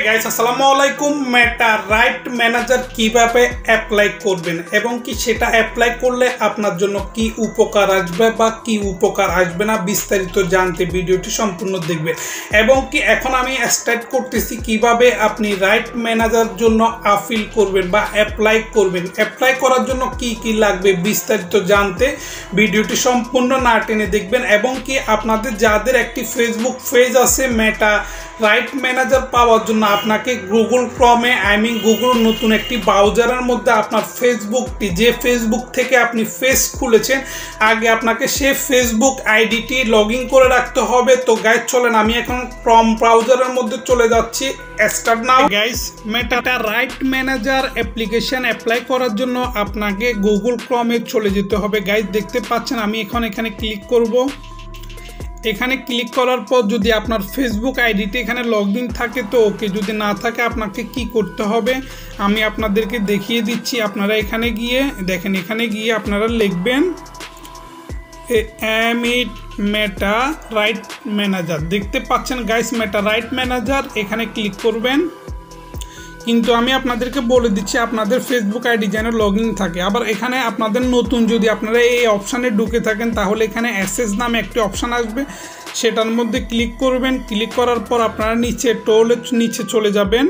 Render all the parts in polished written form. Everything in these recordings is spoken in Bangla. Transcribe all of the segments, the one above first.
গাইস আসসালামু আলাইকুম। মেটা রাইট ম্যানেজার কিভাবে অ্যাপ্লাই করবেন এবং কি সেটা অ্যাপ্লাই করলে আপনার জন্য কি উপকার আসবে বা কি উপকার আসবে না বিস্তারিত জানতে ভিডিওটি সম্পূর্ণ দেখবেন। এবং কি এখন আমি স্টার্ট করতেছি কিভাবে আপনি রাইট ম্যানেজার জন্য আপিল করবেন বা অ্যাপ্লাই করবেন। অ্যাপ্লাই করার জন্য কি কি লাগবে বিস্তারিত জানতে ভিডিওটি সম্পূর্ণ না টেনে দেখবেন। এবং কি আপনাদের যাদের একটি ফেসবুক পেজ আছে মেটা রাইট ম্যানেজার পাওয়ার জন্য আপনাকে গুগল ক্রমে গুগল নতুন একটি ব্রাউজারের মধ্যে আপনার ফেসবুকটি যে ফেসবুক থেকে আপনি পেজ খুলেছেন আগে আপনাকে সেই ফেসবুক আইডিটি লগ ইন করে রাখতে হবে। তো গাইস চলেন আমি এখন ক্রম ব্রাউজারের মধ্যে চলে যাচ্ছি। Start now. গাইস মেটা রাইট ম্যানেজার অ্যাপ্লিকেশন অ্যাপ্লাই করার জন্য আপনাকে গুগল ক্রমে চলে যেতে হবে। গাইস দেখতে পাচ্ছেন আমি এখানে ক্লিক করব। এখানে ক্লিক করার পর যদি আপনার ফেসবুক আইডিতে এখানে লগ ইন থাকে তো ওকে, যদি না থাকে আপনাকে কি করতে হবে আমি আপনাদেরকে দেখিয়ে দিচ্ছি। আপনারা এখানে গিয়ে দেখেন, এখানে গিয়ে আপনারা লিখবেন মেটা রাইট ম্যানেজার। দেখতে পাচ্ছেন গাইস মেটা রাইট ম্যানেজার, এখানে ক্লিক করবেন। কিন্তু আমি আপনাদেরকে বলে দিচ্ছি আপনাদের ফেসবুক আইডি যেন লগ ইন থাকে। আবার এখানে আপনাদের নতুন যদি আপনারা এই অপশানে ঢুকে থাকেন তাহলে এখানে অ্যাসেস নামে একটি অপশান আসবে, সেটার মধ্যে ক্লিক করবেন। ক্লিক করার পর আপনারা নিচে চলে যাবেন।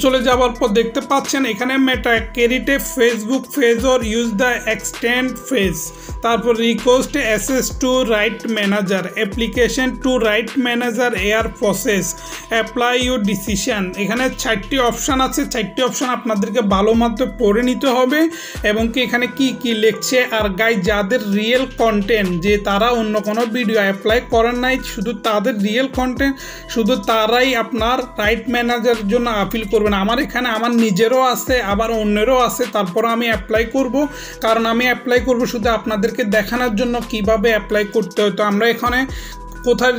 চলে যাওয়ার পর দেখতে পাচ্ছেন এখানে Meta create a Facebook page or use the extend page, তারপর request access to right manager, application to right manager air process, apply your decision. এখানে 4টি অপশান আছে, 4টি অপশান আপনাদেরকে ভালো মতো পড়ে নিতে হবে এবং কি এখানে কি কি লিখছে। আর গাইস যাদের রিয়েল কন্টেন্ট যে তারা অন্য কোনো ভিডিও অ্যাপ্লাই করেন নাই, শুধু তাদের রিয়েল কন্টেন্ট শুধু তারাই আপনার রাইট ম্যানেজারের জন্য আপিল করবেন। আমার এখানে আমার নিজেরও আছে আবার অন্যেরও আছে, তারপর আমি অ্যাপ্লাই করব। কারণ আমি অ্যাপ্লাই করব শুধু আপনাদেরকে দেখানোর জন্য কিভাবে অ্যাপ্লাই করতে হয়। তো আমরা এখানে কোথায়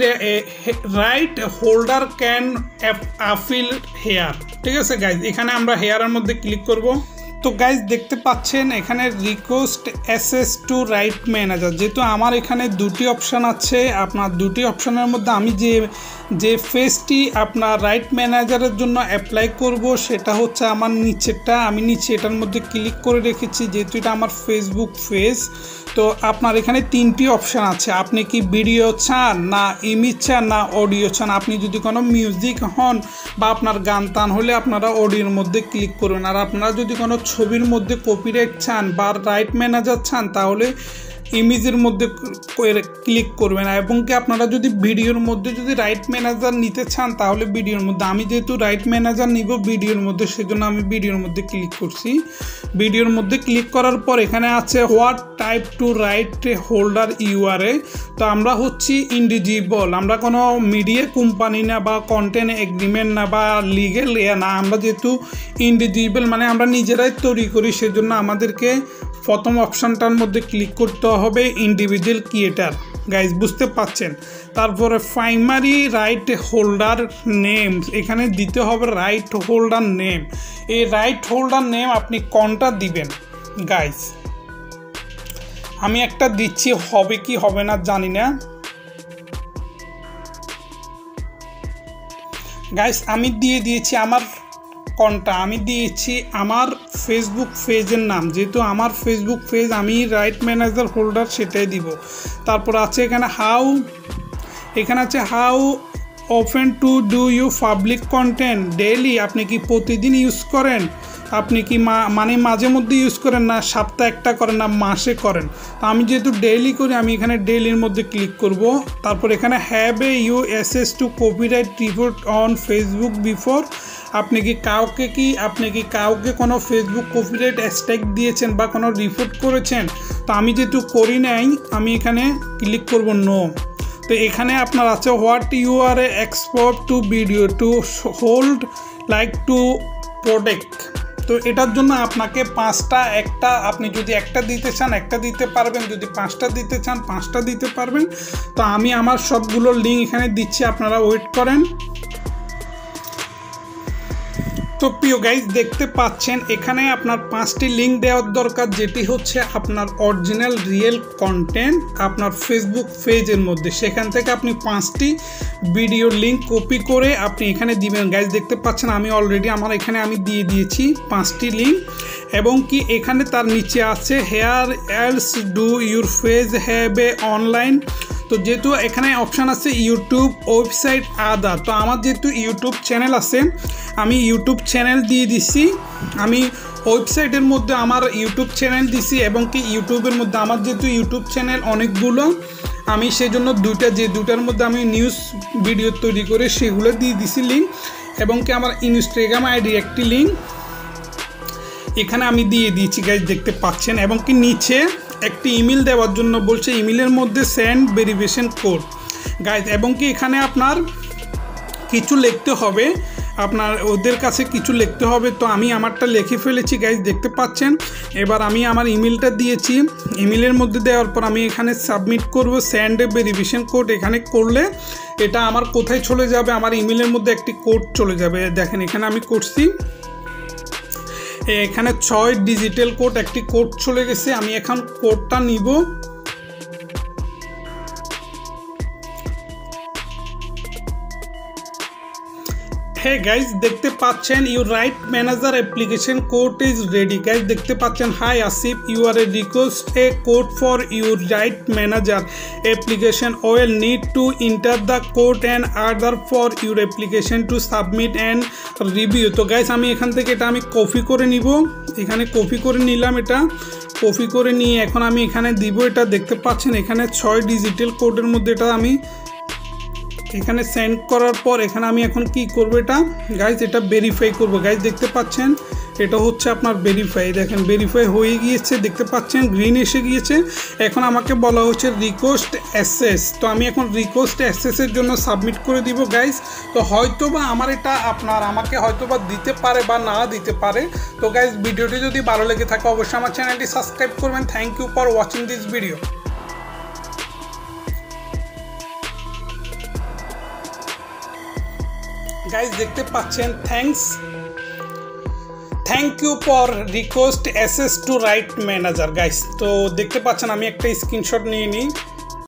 right holder can appeal here, ঠিক আছে গাইজ, এখানে আমরা হেয়ারের মধ্যে ক্লিক করব। তো গাইজ দেখতে পাচ্ছেন এখানে request access to right manager, যেহেতু আমার এখানে 2টি অপশান আছে, আপনার 2টি অপশানের মধ্যে আমি যে পেজটি আপনার রাইট ম্যানেজারের জন্য অ্যাপ্লাই করব সেটা হচ্ছে আমার নিচেরটা। আমি নিচে এটার মধ্যে ক্লিক করে রেখেছি যেহেতু এটা আমার ফেসবুক পেজ। তো আপনার এখানে 3টি অপশান আছে, আপনি কি ভিডিও চান না ইমেজ চান না অডিও চান। আপনি যদি কোনো মিউজিক হন বা আপনার গান টান হলে আপনারা অডিওর মধ্যে ক্লিক করবেন। আর আপনারা যদি কোনো ছবির মধ্যে কপিরাইট চান বা রাইট ম্যানেজার চান তাহলে ইমেজের মধ্যে ক্লিক করবেন। এবং কি আপনারা যদি ভিডিওর মধ্যে যদি রাইট ম্যানেজার নিতে চান তাহলে ভিডিওর মধ্যে, আমি যেহেতু রাইট ম্যানেজার নিব ভিডিওর মধ্যে সেজন্য আমি ভিডিওর মধ্যে ক্লিক করছি। ভিডিওর মধ্যে ক্লিক করার পর এখানে আছে what type to right holder you are a. তো আমরা হচ্ছি ইন্ডিভিজুয়াল, আমরা কোনো মিডিয়া কোম্পানি না বা কন্টেন্ট এগ্রিমেন্ট না বা লিগেল না, আমরা যেহেতু ইন্ডিভিজুয়াল মানে আমরা নিজেরাই তৈরি করি সেজন্য আমাদেরকে প্রথম অপশানটার মধ্যে ক্লিক করতে হবে ইন্ডিভিজুয়াল ক্রিয়েটার। গাইজ বুঝতে পাচ্ছেন। তারপরে প্রাইমারি রাইট হোল্ডার নেম, এখানে দিতে হবে রাইট হোল্ডার নেম। এই রাইট হোল্ডার নেম আপনি কোনটা দিবেন গাইজ, আমি একটা দিচ্ছি, হবে কি হবে না জানি না। গাইজ আমি দিয়ে দিয়েছি আমার কোনটা, আমি দিয়েছি আমার ফেসবুক পেজের নাম, যেহেতু আমার ফেসবুক পেজ আমি রাইট ম্যানেজার হোল্ডার সেটাই দিব। তারপর আছে এখানে how often to do you public content daily, আপনি কি প্রতিদিন ইউজ করেন, আপনি কি মানে মাঝে মধ্যে ইউজ করেন না সপ্তাহে একটা করেন না মাসে করেন। তো আমি যেহেতু ডেইলি করি আমি এখানে ডেইলির মধ্যে ক্লিক করব। তারপর এখানে have a you access to copyright report on Facebook before, আপনি কি কাউকে কোনো ফেসবুক কপিরাইট স্ট্রাইক দিয়েছেন বা কোনো রিপোর্ট করেছেন। তো আমি যেহেতু করি নাই আমি এখানে ক্লিক করব নো। তো এখানে আপনার আছে what you are export to video to hold like to protect. তো এটার জন্য আপনাকে 5টা, একটা আপনি যদি একটা দিতে চান একটা দিতে পারবেন, যদি 5টা দিতে চান 5টা দিতে পারবেন। তো আমি আমার সবগুলোর লিঙ্ক এখানে দিচ্ছি, আপনারা ওয়েট করেন। তো তো প্রিয় গাইজ দেখতে পাচ্ছেন এখানে আপনার 5টি লিঙ্ক দেওয়ার দরকার, যেটি হচ্ছে আপনার অরিজিনাল রিয়েল কন্টেন্ট আপনার ফেসবুক পেজের মধ্যে। সেখান থেকে আপনি 5টি ভিডিও লিঙ্ক কপি করে আপনি এখানে দিবেন। গাইজ দেখতে পাচ্ছেন আমি অলরেডি আমার এখানে আমি দিয়ে দিয়েছি 5টি লিঙ্ক, এবং কি এখানে তার নিচে আছে here else do your page have a online. তো যেহেতু এখানে অপশান আছে ইউটিউব ওয়েবসাইট আদার, তো আমার যেহেতু ইউটিউব চ্যানেল আছে আমি ইউটিউব চ্যানেল দিয়ে দিছি। আমি ওয়েবসাইটের মধ্যে আমার ইউটিউব চ্যানেল দিছি, এবং কি ইউটিউবের মধ্যে আমার যেহেতু ইউটিউব চ্যানেল অনেকগুলো, আমি সেই জন্য দুটার মধ্যে আমি নিউজ ভিডিও তৈরি করে সেগুলো দিয়ে দিছি লিঙ্ক, এবং কি আমার ইনস্টাগ্রাম আইডি একটি লিঙ্ক এখানে আমি দিয়ে দিয়েছি গাইজ দেখতে পাচ্ছেন। এবং কি নিচে একটি ইমেল দেওয়ার জন্য বলছে, ইমেলের মধ্যে সেন্ড ভেরিফিকেশন কোড গাইজ, এবং কি এখানে আপনার কিছু লিখতে হবে, আপনার ওদের কাছে কিছু লিখতে হবে। তো আমি আমারটা লিখে ফেলেছি গাইজ দেখতে পাচ্ছেন। এবার আমি আমার ইমেলটা দিয়েছি, ইমেলের মধ্যে দেওয়ার পর আমি এখানে সাবমিট করব সেন্ড ভেরিফিকেশন কোড। এখানে করলে এটা আমার কোথায় চলে যাবে, আমার ইমেলের মধ্যে একটি কোড চলে যাবে। দেখেন এখানে আমি করছি, এখানে 6 ডিজিটাল কোড একটি কোড চলে গেছে। আমি এখন কোডটা নিব, হ্যাঁ গাইজ দেখতে পাচ্ছেন your right manager application code is ready. Guys দেখতে পাচ্ছেন hi Asif, you are a request a code for your right manager application well need to enter the code and other for your application to submit and review. তো গাইজ আমি এখান থেকে এটা আমি কপি করে নিব, এখানে কপি করে নিলাম, এটা কপি করে নিয়ে এখন আমি এখানে দিব। এটা দেখতে পাচ্ছেন এখানে 6 ডিজিটাল কোডের মধ্যে এটা আমি এখানে সেন্ড করার পর এখানে আমি এখন কি করব, এটা গাইজ এটা ভেরিফাই করব। গাইজ দেখতে পাচ্ছেন এটা হচ্ছে আপনার ভেরিফাই, দেখেন ভেরিফাই হয়ে গিয়েছে দেখতে পাচ্ছেন গ্রিন এসে গিয়েছে। এখন আমাকে বলা হচ্ছে রিকোয়েস্ট অ্যাক্সেস, তো আমি এখন রিকোয়েস্ট অ্যাক্সেসের জন্য সাবমিট করে দিব গাইজ। তো হয়তোবা আমার এটা আপনার আমাকে হয়তোবা দিতে পারে বা না দিতে পারে। তো গাইজ ভিডিওটি যদি ভালো লেগে থাকে অবশ্যই আমার চ্যানেলটি সাবস্ক্রাইব করবেন। Thank you for watching this video. Guys দেখতে পাচ্ছেন thank you for request access to right manager guys. তো দেখতে পাচ্ছেন আমি একটা স্ক্রিনশট নিয়ে নিই।